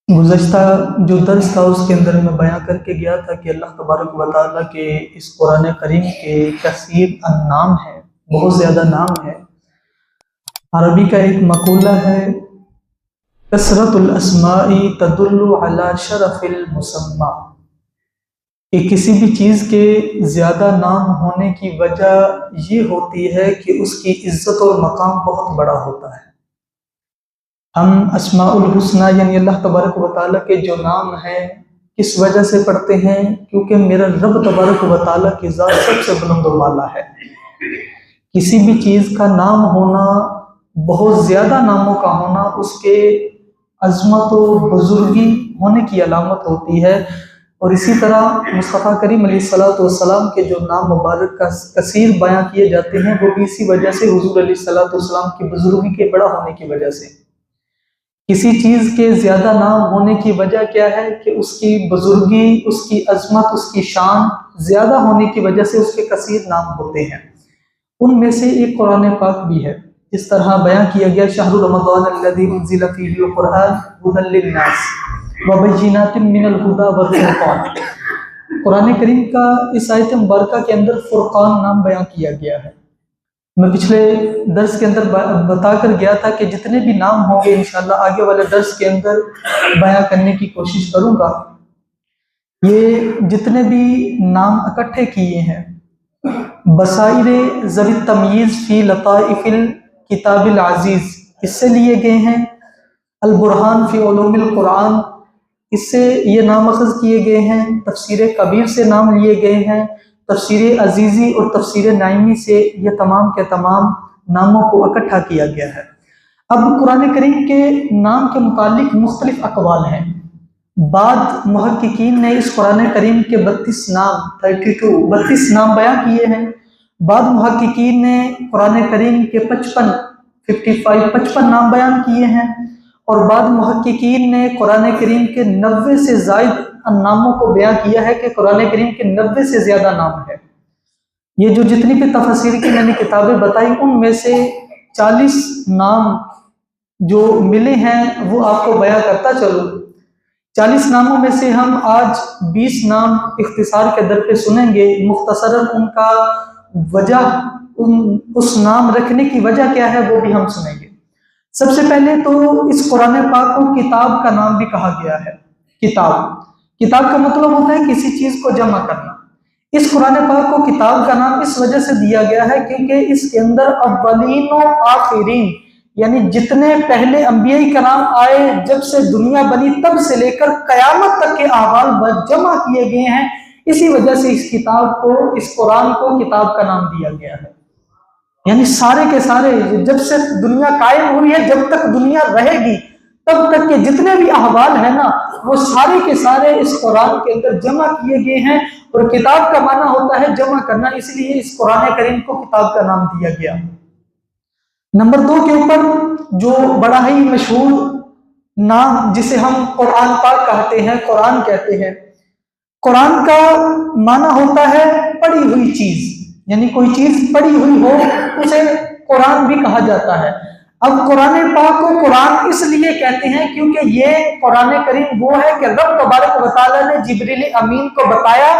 گزشتہ جو درس تھا اس کے اندر میں بیان کر کے گیا تھا کہ اللہ تبارک و تعالیٰ کے اس قرآن کریم کے کثیر النام ہے، بہت زیادہ نام ہے۔ عربی کا ایک مقولہ ہے، کثرت الاسماء تدل علی شرف المسمى، کہ کسی بھی چیز کے زیادہ نام ہونے کی وجہ یہ ہوتی ہے کہ اس کی عزت اور مقام بہت بڑا ہوتا ہے۔ ہم اسماء الحسنہ یعنی اللہ تبارک و تعالیٰ کے جو نام ہیں کس وجہ سے پڑھتے ہیں؟ کیونکہ میرا رب تبارک و تعالیٰ کی ذات سب سے بلند و بالا ہے۔ کسی بھی چیز کا نام ہونا، بہت زیادہ ناموں کا ہونا، اس کے عظمت و بزرگی ہونے کی علامت ہوتی ہے۔ اور اسی طرح مصطفیٰ کریم علیہ السلام کے جو نام مبارک کا کثیر بیان کیے جاتے ہیں، وہ بھی اسی وجہ سے، حضور علیہ السلام کی بزرگی کے بڑا ہونے کی وجہ سے۔ کسی چیز کے زیادہ نام ہونے کی وجہ کیا ہے؟ کہ اس کی بزرگی، اس کی عظمت، اس کی شان زیادہ ہونے کی وجہ سے اس کے کثیر نام ہوتے ہیں۔ ان میں سے ایک قرآن پاک بھی ہے، اس طرح بیان کیا گیا شہر رمضان الذی انزل فیہ القرآن ھدی للناس وبینات من الھدی والفرقان۔ قرآن کریم کا اس آیت مبارکہ کے اندر فرقان نام بیان کیا گیا ہے۔ میں پچھلے درس کے اندر بتا کر گیا تھا کہ جتنے بھی نام ہوں گے انشاءاللہ آگے والے درس کے اندر بیان کرنے کی کوشش کروں گا۔ یہ جتنے بھی نام اکٹھے کیے ہیں، بصائر ذوی التمییز فی لطائف الکتاب العزیز اس سے لیے گئے ہیں، البرہان فی علوم القرآن اس سے یہ نام اخذ کیے گئے ہیں، تفسیر کبیر سے نام لیے گئے ہیں، تفسیر عزیزی اور تفسیر نعیمی سے یہ تمام کے تمام ناموں کو اکٹھا کیا گیا ہے۔ اب قرآن کریم کے نام کے متعلق مختلف اقوال ہیں۔ بعض محققین نے اس قرآن کریم کے 32 نام بیان کیے ہیں۔ بعض محققین نے قرآن کریم کے 55 نام بیان کیے ہیں، اور بعض محققین نے قرآن کریم کے 90 سے زائد ناموں کو بیان کیا ہے کہ قرآن کریم کے 90 سے زیادہ نام ہے۔ یہ جو جتنی بھی تفاسیر کی میں نے کتابیں بتائی، ان میں سے 40 نام جو ملے ہیں وہ آپ کو بیان کرتا چلوں۔ 40 ناموں میں سے ہم آج 20 نام اختصار کے در پہ سنیں گے، مختصراً ان کا وجہ، اس نام رکھنے کی وجہ کیا ہے وہ بھی ہم سنیں گے۔ سب سے پہلے تو اس قرآن پاک کو کتاب کا نام بھی کہا گیا ہے۔ کتاب کا مطلب ہوتا ہے کسی چیز کو جمع کرنا۔ اس قرآن پاک کو کتاب کا نام اس وجہ سے دیا گیا ہے کیونکہ اس کے اندر اولین و آخرین یعنی جتنے پہلے انبیاء کرام آئے، جب سے دنیا بنی تب سے لے کر قیامت تک کے احوال جمع کیے گئے ہیں، اسی وجہ سے اس کتاب کو، اس قرآن کو کتاب کا نام دیا گیا ہے۔ یعنی سارے کے سارے جب سے دنیا قائم ہوئی ہے، جب تک دنیا رہے گی تب تک کے جتنے بھی احوال ہیں نا، وہ سارے کے سارے اس قرآن کے اندر جمع کیے گئے ہیں۔ اور کتاب کا معنی ہوتا ہے جمع کرنا، اس لیے اس قرآن کریم کو کتاب کا نام دیا گیا۔ نمبر 2 کے اوپر جو بڑا ہی مشہور نام جسے ہم قرآن پاک کہتے ہیں، قرآن کہتے ہیں۔ قرآن کا معنی ہوتا ہے پڑھی ہوئی چیز، یعنی کوئی چیز پڑھی ہوئی ہو اسے قرآن بھی کہا جاتا ہے۔ اب قرآن پاک کو قرآن اس لیے کہتے ہیں کیونکہ یہ قرآن کریم وہ ہے کہ رب تبارک و تعالیٰ نے جبریل امین کو بتایا،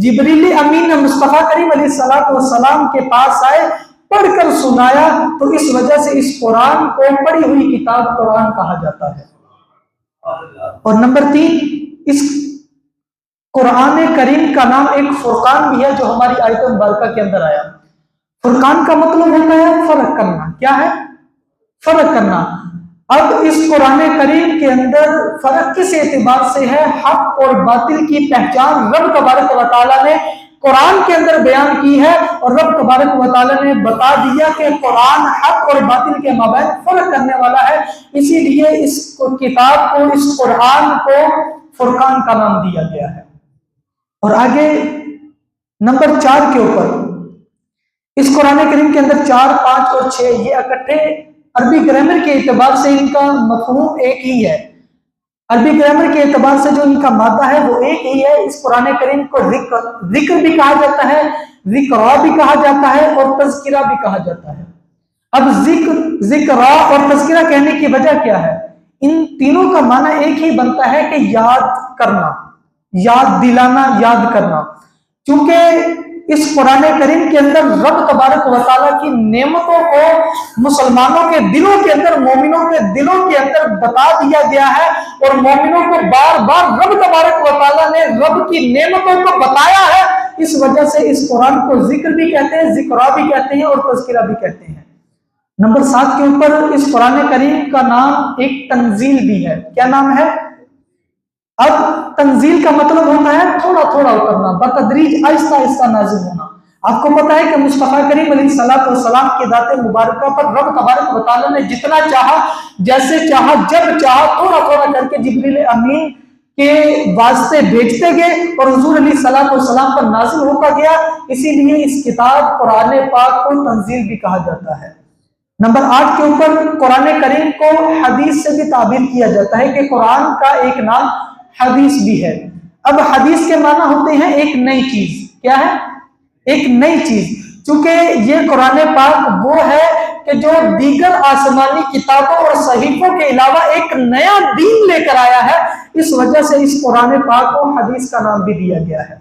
جبریل امین نے مصطفیٰ کریم علیہ السلام کے پاس آئے، پڑھ کر سنایا، تو اس وجہ سے اس قرآن کو پڑھی ہوئی کتاب قرآن کہا جاتا ہے۔ اور نمبر 3، اس قرآن کریم کا نام ایک فرقان بھی ہے جو ہماری آیت مبارکہ کے اندر آیا۔ فرقان کا مطلب ہوتا ہے فرق کرنا۔ کیا ہے؟ فرق کرنا۔ اب اس قرآن کریم کے اندر فرق کس اعتبار سے ہے؟ حق اور باطل کی پہچان رب تبارک و تعالیٰ نے قرآن کے اندر بیان کی ہے، اور رب تبارک و تعالیٰ نے بتا دیا کہ قرآن حق اور باطل کے مابین فرق کرنے والا ہے، اسی لیے اس کتاب کو، اس قرآن کو فرقان کا نام دیا گیا ہے۔ اور آگے نمبر 4 کے اوپر اس قرآن کریم کے اندر 4، 5 اور 6 یہ اکٹھے عربی گرامر کے اعتبار سے ان کا مفہوم ایک ہی ہے۔ عربی گرامر کے اعتبار سے جو ان کا مادہ ہے وہ ایک ہی ہے۔ اس قرآن کریم کو ذکر بھی کہا جاتا ہے، ذکرا بھی کہا جاتا ہے، اور تذکرہ بھی کہا جاتا ہے۔ اب ذکرا اور تذکرہ کہنے کی وجہ کیا ہے؟ ان تینوں کا معنی ایک ہی بنتا ہے کہ یاد کرنا، یاد دلانا، یاد کرنا. کیونکہ اس قرآن کریم کے اندر رب تبارک و تعالیٰ کی نعمتوں کو مسلمانوں کے دلوں کے اندر، مومنوں کے دلوں کے اندر بتا دیا گیا ہے، اور مومنوں کو بار بار رب تبارک و تعالیٰ نے رب کی نعمتوں کو بتایا ہے. اس وجہ سے اس قرآن کو ذکر بھی کہتے ہیں، ذکرہ بھی کہتے ہیں، اور تذکرہ بھی کہتے ہیں. نمبر 7 کے اوپر اس قرآن کریم کا نام ایک تنزیل بھی ہے. کیا نام ہے؟ اب تنزیل کا مطلب ہوتا ہے تھوڑا تھوڑا اترنا، بتدریج، آہستہ آہستہ نازل ہونا. آپ کو پتا ہے کہ مصطفیٰ کریم علیہ الصلوۃ والسلام کی ذات مبارکہ پر رب تبارک و تعالیٰ نے جتنا چاہا، جیسے چاہا، جب چاہا، تھوڑا تھوڑا کر کے جبریل امین کے واسطے بھیجتے گئے اور حضور علیہ الصلوۃ والسلام پر نازل ہوتا گیا. اسی لیے اس کتاب قرآن پاک کو تنزیل بھی کہا جاتا ہے. نمبر 8 کے اوپر قرآن کریم کو حدیث سے بھی تعبیر کیا جاتا ہے کہ قرآن کا ایک نام حدیث بھی ہے. اب حدیث کے معنی ہوتے ہیں ایک نئی چیز. کیا ہے؟ ایک نئی چیز. چونکہ یہ قرآن پاک وہ ہے کہ جو دیگر آسمانی کتابوں اور صحیفوں کے علاوہ ایک نیا دین لے کر آیا ہے، اس وجہ سے اس قرآن پاک کو حدیث کا نام بھی دیا گیا ہے.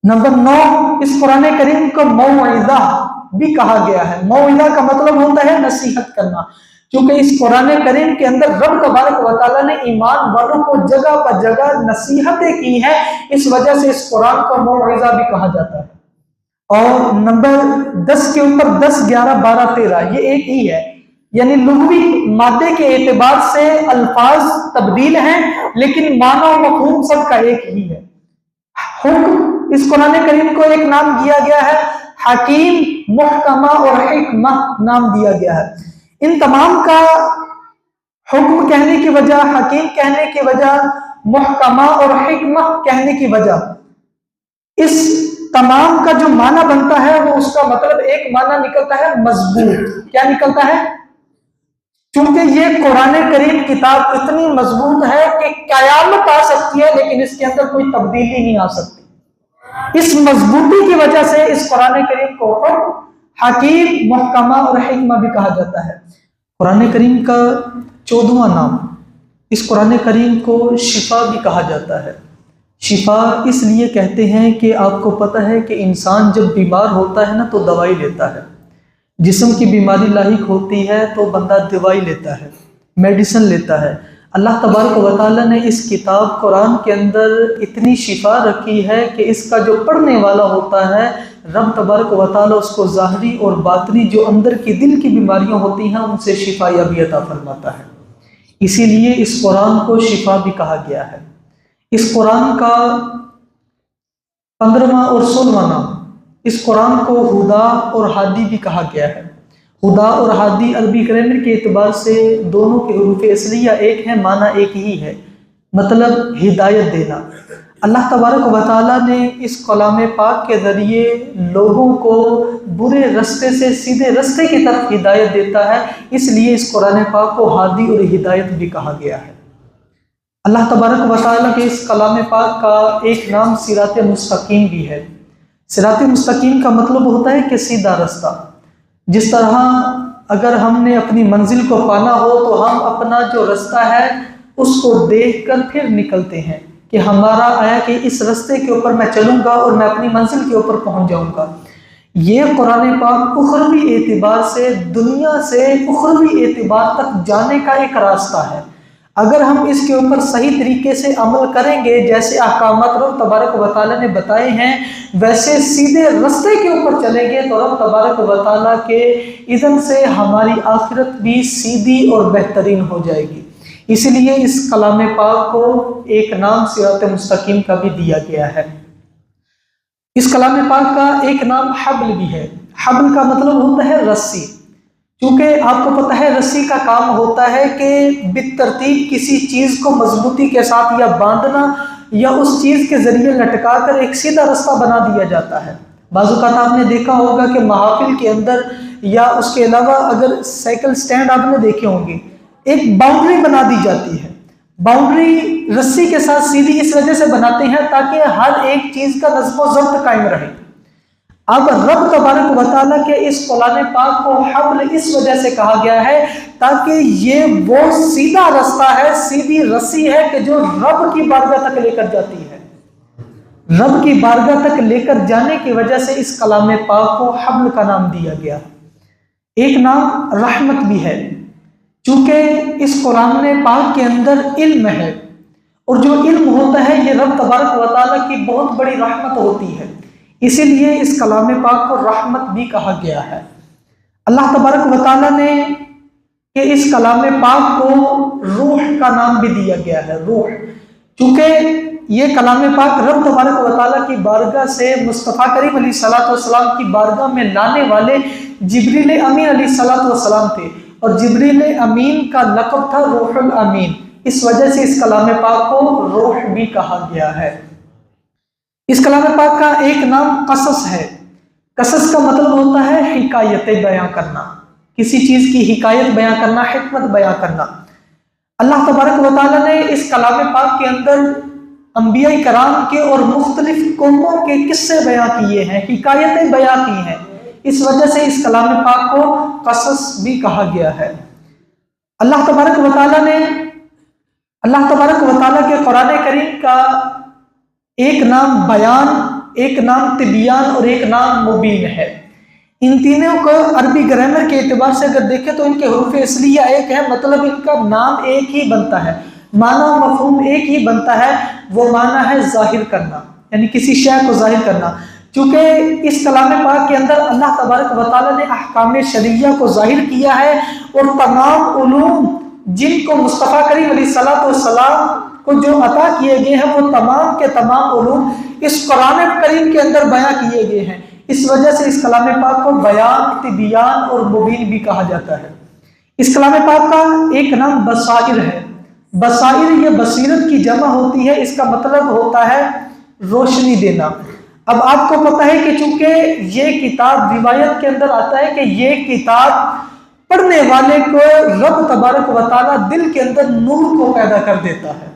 نمبر 9، اس قرآن کریم کو موعظہ بھی کہا گیا ہے. موعظہ کا مطلب ہوتا ہے نصیحت کرنا، کیونکہ اس قرآن کریم کے اندر رب تبارک و تعالیٰ نے ایمان والوں کو جگہ پر جگہ نصیحتیں کی ہیں، اس وجہ سے اس قرآن کو موعظہ بھی کہا جاتا ہے. اور نمبر 10 کے اوپر 10، 11، 12، 13 یہ ایک ہی ہے. یعنی لغوی مادے کے اعتبار سے الفاظ تبدیل ہیں، لیکن معنی و مفہوم سب کا ایک ہی ہے. حکم، اس قرآن کریم کو ایک نام دیا گیا ہے حکیم، محکمہ اور حکمہ نام دیا گیا ہے. ان تمام کا حکم کہنے کی وجہ، حکیم کہنے کی وجہ، محکمہ اور حکمہ کہنے کی وجہ، اس تمام کا جو معنی بنتا ہے وہ اس کا مطلب ایک معنی نکلتا ہے مضبوط. کیا نکلتا ہے؟ کیونکہ یہ قرآن کریم کتاب اتنی مضبوط ہے کہ قیامت آ سکتی ہے لیکن اس کے اندر کوئی تبدیلی نہیں آ سکتی. اس مضبوطی کی وجہ سے اس قرآن کریم کو حکیم، محکمہ اور حکمہ بھی کہا جاتا ہے. قرآن کریم کا 14واں نام، اس قرآن کریم کو شفا بھی کہا جاتا ہے. شفا اس لیے کہتے ہیں کہ آپ کو پتہ ہے کہ انسان جب بیمار ہوتا ہے نا تو دوائی لیتا ہے. جسم کی بیماری لاحق ہوتی ہے تو بندہ دوائی لیتا ہے، میڈیسن لیتا ہے. اللہ تبارک و تعالیٰ نے اس کتاب قرآن کے اندر اتنی شفا رکھی ہے کہ اس کا جو پڑھنے والا ہوتا ہے رب تبارک و تعالیٰ اس کو ظاہری اور باطنی جو اندر کی دل کی بیماریاں ہوتی ہیں ان سے شفا یابی عطا فرماتا ہے. اسی لیے اس قرآن کو شفا بھی کہا گیا ہے. اس قرآن کا 15واں اور 16واں نام، اس قرآن کو ہدا اور ہادی بھی کہا گیا ہے. ہدا اور ہادی عربی گرامر کے اعتبار سے دونوں کے حروف اصلیہ ایک ہیں، معنی ایک ہی ہے، مطلب ہدایت دینا. اللہ تبارک و تعالیٰ نے اس کلام پاک کے ذریعے لوگوں کو برے رستے سے سیدھے رستے کی طرف ہدایت دیتا ہے، اس لیے اس قرآن پاک کو ہادی اور ہدایت بھی کہا گیا ہے. اللہ تبارک و تعالیٰ کے اس کلام پاک کا ایک نام صراط مستقیم بھی ہے. صراط مستقیم کا مطلب ہوتا ہے کہ سیدھا رستہ. جس طرح اگر ہم نے اپنی منزل کو پانا ہو تو ہم اپنا جو رستہ ہے اس کو دیکھ کر پھر نکلتے ہیں کہ ہمارا آیا کہ اس رستے کے اوپر میں چلوں گا اور میں اپنی منزل کے اوپر پہنچ جاؤں گا. یہ قرآن پاک اخروی اعتبار سے دنیا سے اخروی اعتبار تک جانے کا ایک راستہ ہے. اگر ہم اس کے اوپر صحیح طریقے سے عمل کریں گے، جیسے احکامات رب تبارک و تعالیٰ نے بتائے ہیں ویسے سیدھے رستے کے اوپر چلیں گے تو رب تبارک و تعالیٰ کے اذن سے ہماری آخرت بھی سیدھی اور بہترین ہو جائے گی. اس لیے اس کلام پاک کو ایک نام صراط مستقیم کا بھی دیا گیا ہے. اس کلام پاک کا ایک نام حبل بھی ہے. حبل کا مطلب ہوتا ہے رسی. کیونکہ آپ کو پتہ ہے رسی کا کام ہوتا ہے کہ بالترتیب کسی چیز کو مضبوطی کے ساتھ یا باندھنا یا اس چیز کے ذریعے لٹکا کر ایک سیدھا رستہ بنا دیا جاتا ہے. بعض اوقات آپ نے دیکھا ہوگا کہ محافل کے اندر یا اس کے علاوہ اگر سائیکل سٹینڈ آپ نے دیکھے ہوں گے، ایک باؤنڈری بنا دی جاتی ہے. باؤنڈری رسی کے ساتھ سیدھی اس وجہ سے بناتے ہیں تاکہ ہر ایک چیز کا نظم و ضبط قائم رہے. اب رب تبارک و تعالیٰ کے اس قرآن پاک کو حبل اس وجہ سے کہا گیا ہے تاکہ یہ وہ سیدھا رستہ ہے، سیدھی رسی ہے کہ جو رب کی بارگاہ تک لے کر جاتی ہے۔ رب کی بارگاہ تک لے کر جانے کی وجہ سے اس کلام پاک کو حبل کا نام دیا گیا۔ ایک نام رحمت بھی ہے، چونکہ اس قرآن پاک کے اندر علم ہے، اور جو علم ہوتا ہے یہ رب تبارک و تعالیٰ کی بہت بڑی رحمت ہوتی ہے، اسی لیے اس کلام پاک کو رحمت بھی کہا گیا ہے۔ اللہ تبارک و تعالیٰ نے کہ اس کلام پاک کو روح کا نام بھی دیا گیا ہے، روح، چونکہ یہ کلام پاک رب تبارک و تعالیٰ کی بارگاہ سے مصطفیٰ کریم علیہ الصلوۃ والسلام کی بارگاہ میں لانے والے جبریل امین علیہ الصلوۃ والسلام تھے، اور جبریل امین کا لقب تھا روح الامین، اس وجہ سے اس کلام پاک کو روح بھی کہا گیا ہے۔ اس کلام پاک کا ایک نام قصص ہے۔ قصص کا مطلب ہوتا ہے حکایتیں بیان کرنا، کسی چیز کی حکایت بیان کرنا، حکمت بیان کرنا۔ اللہ تبارک و تعالیٰ نے اس کلام پاک کے اندر انبیاء کرام کے اور مختلف قوموں کے قصے بیان کیے ہیں، حکایتیں بیان کی ہیں، اس وجہ سے اس کلام پاک کو قصص بھی کہا گیا ہے۔ اللہ تبارک و تعالیٰ کے قرآن کریم کا ایک نام بیان، ایک نام تبیان اور ایک نام مبین ہے۔ ان تینوں کو عربی گرامر کے اعتبار سے اگر دیکھیں تو ان کے حروف اصلیہ ایک ہے، مطلب ان کا نام ایک ہی بنتا ہے، معنی و مفہوم ایک ہی بنتا ہے، وہ معنی ہے ظاہر کرنا، یعنی کسی شے کو ظاہر کرنا۔ چونکہ اس کلام پاک کے اندر اللہ تبارک و تعالیٰ نے احکام شرعیہ کو ظاہر کیا ہے، اور تمام علوم جن کو مصطفیٰ کریم علیہ الصلوۃ والسلام کو جو عطا کیے گئے ہیں وہ تمام کے تمام علوم اس قرآن کریم کے اندر بیان کیے گئے ہیں، اس وجہ سے اس کلام پاک کو بیان، تبیان اور مبین بھی کہا جاتا ہے۔ اس کلام پاک کا ایک نام بصائر ہے۔ بصائر یہ بصیرت کی جمع ہوتی ہے، اس کا مطلب ہوتا ہے روشنی دینا۔ اب آپ کو پتہ ہے کہ چونکہ یہ کتاب روایت کے اندر آتا ہے کہ یہ کتاب پڑھنے والے کو رب تبارک و تعالیٰ دل کے اندر نور کو پیدا کر دیتا ہے۔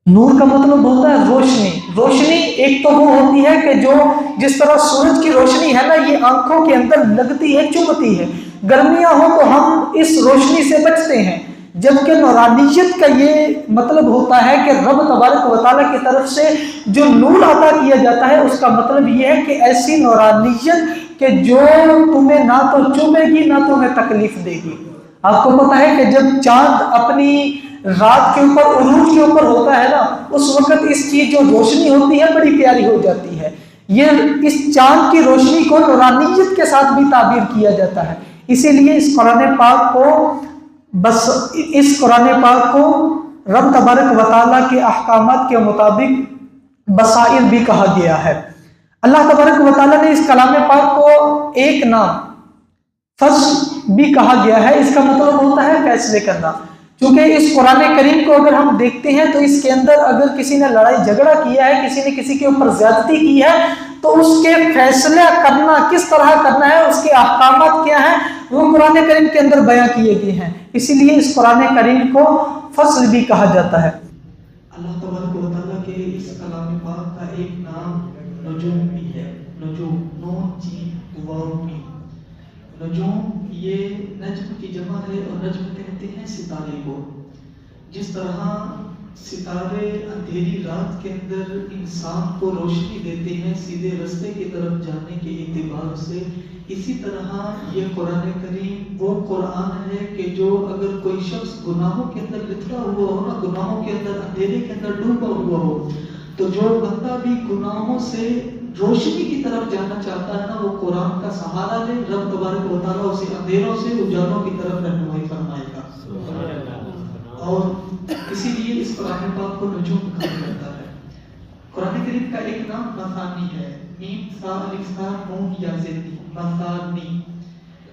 نور کا مطلب ہوتا ہے روشنی۔ روشنی ایک تو وہ ہوتی ہے کہ جو جس طرح سورج کی روشنی ہے نا، یہ آنکھوں کے اندر لگتی ہے، چبھتی ہے، گرمیاں ہو تو ہم اس روشنی سے بچتے ہیں، جبکہ نورانیت کا یہ مطلب ہوتا ہے کہ رب تبارک و تعالیٰ کی طرف سے جو نور عطا کیا جاتا ہے اس کا مطلب یہ ہے کہ ایسی نورانیت کہ جو تمہیں نہ تو چوبے گی نہ تمہیں تکلیف دے گی۔ آپ کو پتہ ہے کہ جب چاند اپنی رات کے اوپر عروج کے اوپر ہوتا ہے نا، اس وقت اس کی جو روشنی ہوتی ہے بڑی پیاری ہو جاتی ہے۔ یہ اس چاند کی روشنی کو نورانیت کے ساتھ بھی تعبیر کیا جاتا ہے، اسی لیے اس قرآن پاک کو رب تبارک و تعالیٰ کے احکامات کے مطابق بصائر بھی کہا گیا ہے۔ اللہ تبارک و تعالیٰ نے اس کلام پاک کو ایک نام فصل بھی کہا گیا ہے، اس کا مطلب ہوتا ہے فیصلے کرنا۔ چونکہ اس قرآن کریم کو اگر ہم دیکھتے ہیں تو اس کے اندر اگر کسی نے لڑائی جھگڑا کیا ہے، کسی نے کسی کے اوپر زیادتی کی ہے، تو اس کے فیصلہ کرنا کس طرح کرنا ہے، اس کے احکامات کیا ہیں، وہ قرآن کریم کے اندر بیان کیے گئے ہیں، اسی لیے اس قرآن کریم کو فصل بھی کہا جاتا ہے۔ اللہ تبارک و تعالیٰ کے اس کلام پاک کا ایک نام نجوم بھی ہے۔ نجوم، نون جیم واو میم۔ نجوم یہ نجم کی جمع ہے، اور نجم کہتے ہیں ستارے کو۔ جس طرح ستارے اندھیری رات کے اندر انسان کو روشنی دیتے ہیں سیدھے رستے کی طرف جانے کے اعتبار سے، اسی طرح یہ قرآن کریم وہ قرآن ہے کہ جو اگر کوئی شخص گناہوں کے اندر لتڑا ہوا ہو نا، گناہوں کے اندر اندھیرے کے اندر ڈوبا ہوا ہو، تو جو بندہ بھی گناہوں سے روشنی کی طرف جانا چاہتا ہے نا، وہ قرآن کا سہارا لے، رب تبارک و تعالیٰ اسے اندھیروں سے اجالوں کی طرف رہنمائی فرمائے گا۔ اور اسی لیے اس قرآن پاک کو نجوم کہا جاتا ہے۔ قرآن کریم کا ایک نام مثانی ہے، میم سا الف سا نون یا زیدی، مثانی۔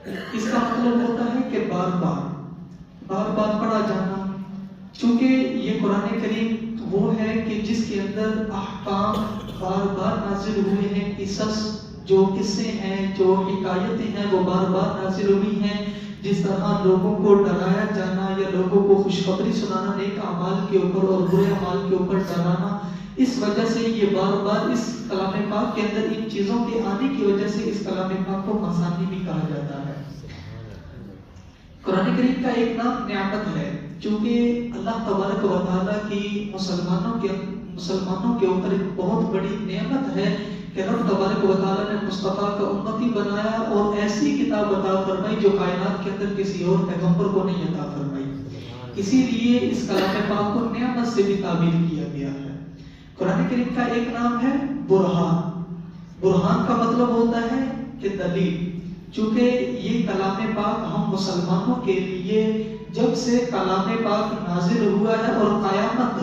اس کا مطلب ہوتا ہے کہ بار بار پڑھا جانا، چونکہ یہ قرآن کریم وہ ہے کہ جس کے اندر احکام بار بار نازل ہوئے ہیں، قصص جو قصے ہیں، جو حکایتیں ہیں، وہ بار بار نازل ہوئی ہیں۔ جس طرح لوگوں کو ڈرایا جانا یا لوگوں کو خوشخبری سنانا نیک اعمال کے اوپر اور برے اعمال کے اوپر ڈرانا، اس وجہ سے یہ بار بار اس کلام پاک کے اندر ان چیزوں کے آنے کی وجہ سے اس کلام پاک کو مثانی بھی کہا جاتا ہے۔ قرآن کریم کا ایک نام نعمت ہے، چونکہ اللہ تبارک و تعالیٰ کی مسلمانوں کے اوپر ایک بہت بڑی نعمت ہے کہ رب تبارک و تعالیٰ نے مصطفیٰ کا امتی بنایا اور ایسی کتاب عطا فرمائی جو کائنات کے اندر کسی اور پیغمبر کو نہیں عطا فرمائی۔ اسی لیے اس کلام پاک کو نعمت سے بھی تعبیر کیا گیا ہے۔ قرآن کریم کا ایک نام ہے برہان۔ برہان کا مطلب ہوتا ہے کہ دلیل، چونکہ یہ کلام پاک ہم مسلمانوں کے لیے جب سے کلام پاک نازل ہوا ہے اور قیامت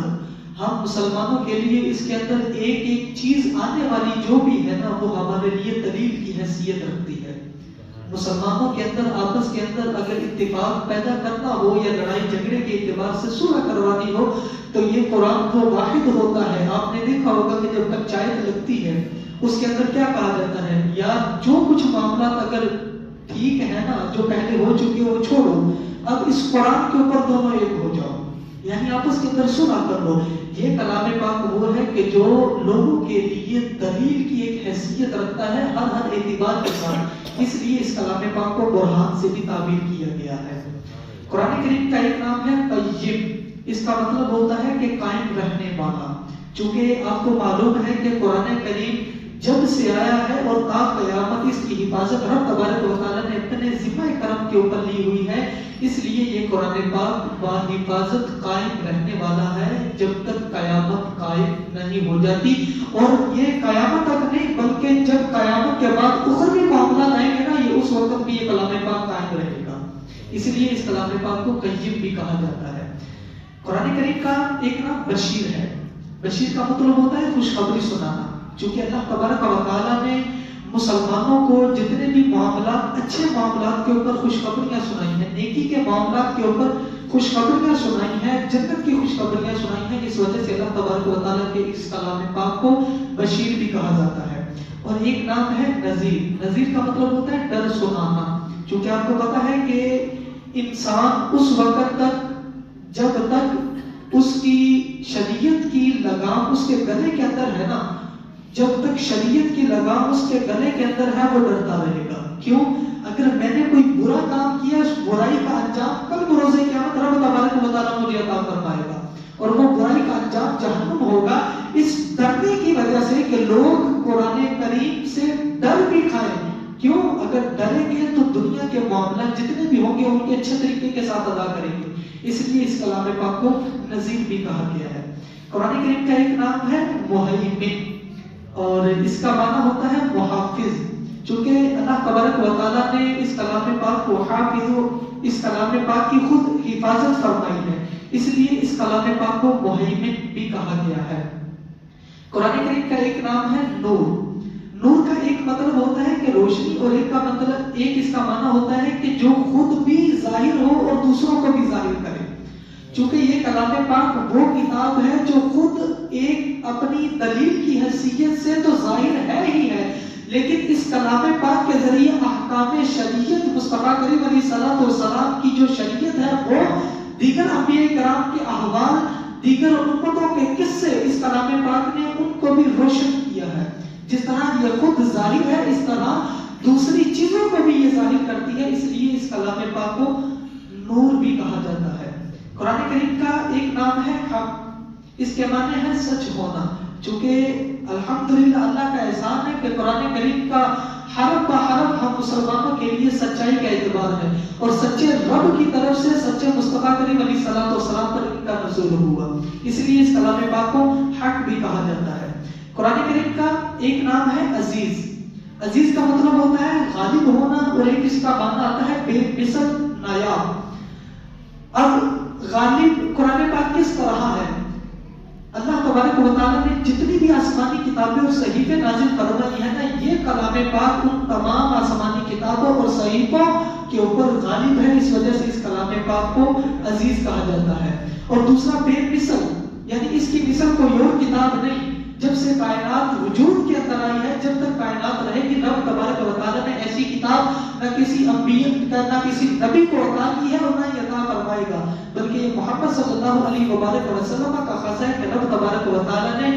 ہم مسلمانوں کے لیے اس کے اندر ایک ایک چیز آنے والی جو بھی ہے نا وہ ہمارے لیے دلیل کی حیثیت رکھتی ہے۔ مسلمانوں کے اندر آپس کے اندر اگر اتفاق پیدا کرنا ہو یا لڑائی جھگڑے کے اعتبار سے صلح کروانی ہو تو یہ قرآن تو واحد ہوتا ہے۔ آپ نے دیکھا ہوگا کہ جب پنچایت لگتی ہے اس کے اندر کیا کہا جاتا ہے، یار جو کچھ معاملات اگر ٹھیک ہے نا جو پہلے ہو چکے وہ چھوڑو، اب اس قرآن کے اوپر دونوں ایک ہو جاؤ، یعنی آپس کے اندر صلح کر لو۔ یہ کلام پاک وہ ہے کہ جو لوگوں کے لیے دلیل کی ایک حیثیت رکھتا ہے ہر اعتبار کے ساتھ، اس لیے اس کلام پاک کو برہان سے بھی تعبیر کیا گیا ہے۔ قرآن کریم کا ایک نام ہے قیم، اس کا مطلب ہوتا ہے کہ قائم رہنے والا، چونکہ آپ کو معلوم ہے کہ قرآن کریم جب سے آیا ہے اور تا قیامت اس کی حفاظت رب تبارک و تعالیٰ نے اپنے ذمہ کرم کے اوپر لی ہوئی ہے، اس لیے یہ قرآن پاک با حفاظت قائم رہنے والا ہے جب تک قیامت قائم نہیں ہو جاتی۔ اور یہ قیامت تک نہیں بلکہ جب قیامت کے بعد اخروی معاملات آئیں گے نا یہ اس وقت بھی یہ کلام پاک قائم رہے گا، اس لیے اس کلام پاک کو قیم بھی کہا جاتا ہے۔ قرآن کریم کا ایک نام بشیر ہے۔ بشیر کا مطلب ہوتا ہے خوشخبری سنانا، چونکہ اللہ تبارک و تعالیٰ نے مسلمانوں کو جتنے بھی معاملات اچھے معاملات کے اوپر خوشخبریاں سنائی ہیں، نیکی کے معاملات کے اوپر خوشخبریاں سنائی ہیں، جنت کی خوشخبریاں سنائی ہیں، اس وجہ سے اللہ تبارک و تعالیٰ کے اس کلام پاک کو بشیر بھی کہا جاتا ہے۔ اور ایک نام ہے نذیر۔ نذیر کا مطلب ہوتا ہے ڈر سنانا، چونکہ آپ کو پتا ہے کہ انسان اس وقت تک جب تک اس کی شریعت کی لگام اس کے گلے کے اندر ہے نا، جب تک شریعت کی لگام اس کے گلے کے اندر ہے وہ ڈرتا رہے گا۔ کیوں؟ اگر میں نے کوئی برا کام کیا اس برائی کا انجام کل بروز قیامت رب تبارک و تعالیٰ مجھے عطا فرمائے گا اور وہ برائی کا انجام جہنم ہوگا۔ اس ڈرنے کی وجہ سے کہ لوگ قرآن کریم سے ڈر بھی کھائیں، کیوں؟ اگر ڈریں گے تو دنیا کے معاملات جتنے بھی ہوں گے ان کے اچھے طریقے کے ساتھ ادا کریں گے، اس لیے اس کلام پاک کو نذیر بھی کہا گیا ہے۔ قرآن کریم کا ایک نام ہے مہیمن، اور اس کا معنی ہوتا ہے محافظ، چونکہ اللہ تبارک و تعالیٰ نے اس کلام پاک کو حافظ، اس کلام پاک کی خود حفاظت فرمائی ہے، اس لیے اس کلام پاک کو مہیمن بھی کہا گیا ہے۔ قرآن کریم کا ایک نام ہے نور۔ نور کا ایک مطلب ہوتا ہے کہ روشنی، اور ایک کا مطلب اس کا معنی ہوتا ہے کہ جو خود بھی ظاہر ہو اور دوسروں کو بھی ظاہر کرے، چونکہ یہ کلام پاک وہ کتاب ہے جو خود ایک اپنی دلیل کی حیثیت سے تو ظاہر ہے ہی ہے، لیکن اس کلام پاک کے ذریعے احکام شریعت مصطفیٰ کریم علیہ الصلوۃ والسلام کی جو شریعت ہے وہ دیگر انبیاء کرام کے احوال، دیگر امتوں کے قصے اس کلام پاک نے ان کو بھی روشن کیا ہے۔ جس طرح یہ خود ظاہر ہے اس طرح دوسری چیزوں کو بھی یہ ظاہر کرتی ہے، اس لیے اس کلام پاک کو نور بھی کہا جاتا ہے۔ قرآن کریم کا ایک نام ہے حق، اس کے معنی ہے سچ ہونا، چونکہ الحمدللہ اللہ کا احسان ہے کہ قرآن کریم کا حرف بہ حرف ہم مسلمانوں کے لیے سچائی کا اعتبار ہے، اور سچے رب کی طرف سے سچے مصطفیٰ کریم علیہ الصلوۃ والسلام پر ان کا نزول ہوا، اس لیے اس کلام پاک کو حق بھی کہا جاتا ہے۔ قرآن کریم کا ایک نام ہے عزیز۔ عزیز کا مطلب ہوتا ہے غالب ہونا، اور ایک اس کا معنی آتا ہے بے مثل نایاب۔ اب غالب قرآن پاک کس طرح ہے؟ اللہ تبارک و تعالیٰ نے جتنی بھی آسمانی کتابیں اور صحیفے نازل فرمائی ہیں نا، یہ کلام پاک ان تمام آسمانی کتابوں اور صحیفوں کے اوپر غالب ہے، اس وجہ سے اس کلام پاک کو عزیز کہا جاتا ہے۔ اور دوسرا بے مثل، یعنی اس کی مثل کوئی اور کتاب نہیں۔ جب سے کائنات وجود کے اندر آئی ہے، جب تک کائنات رہے گی، رب تبارک و تعالیٰ نے ایسی کتاب نہ کسی انبیاء نہ کسی نبی کو عطا کی ہے اور نہ ہی عطا فرمائے گا، بلکہ یہ محمد صلی اللہ علیہ وسلم کا خاصہ ہے کہ رب تبارک و تعالیٰ نے